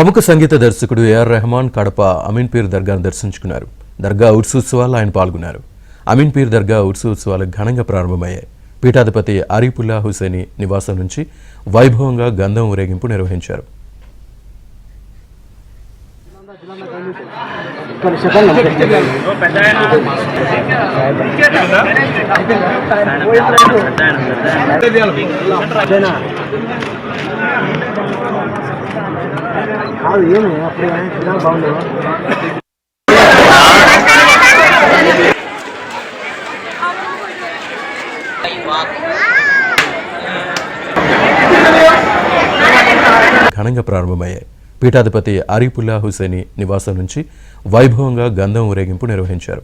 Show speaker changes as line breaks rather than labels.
ప్రముఖ సంగీత దర్శకుడు AR Rahman Kadapa Amin peer దర్గాను దర్శించుకున్నారు. దర్గా ఉర్సు ఉత్సవాల్లో ఆయన పాల్గొన్నారు. అమీన్ పీర్ దర్గా ఉర్సు ఉత్సవాలు ఘనంగా ప్రారంభమయ్యాయి. పీఠాధిపతి అరీపుల్లా హుసేని నివాసం నుంచి వైభవంగా గంధం ఊరేగింపు నిర్వహించారు. ఘనంగా ప్రారంభమయ్యాయి. పీఠాధిపతి అరీపుల్లా హుసేని నివాసం నుంచి వైభవంగా గంధం ఊరేగింపు నిర్వహించారు.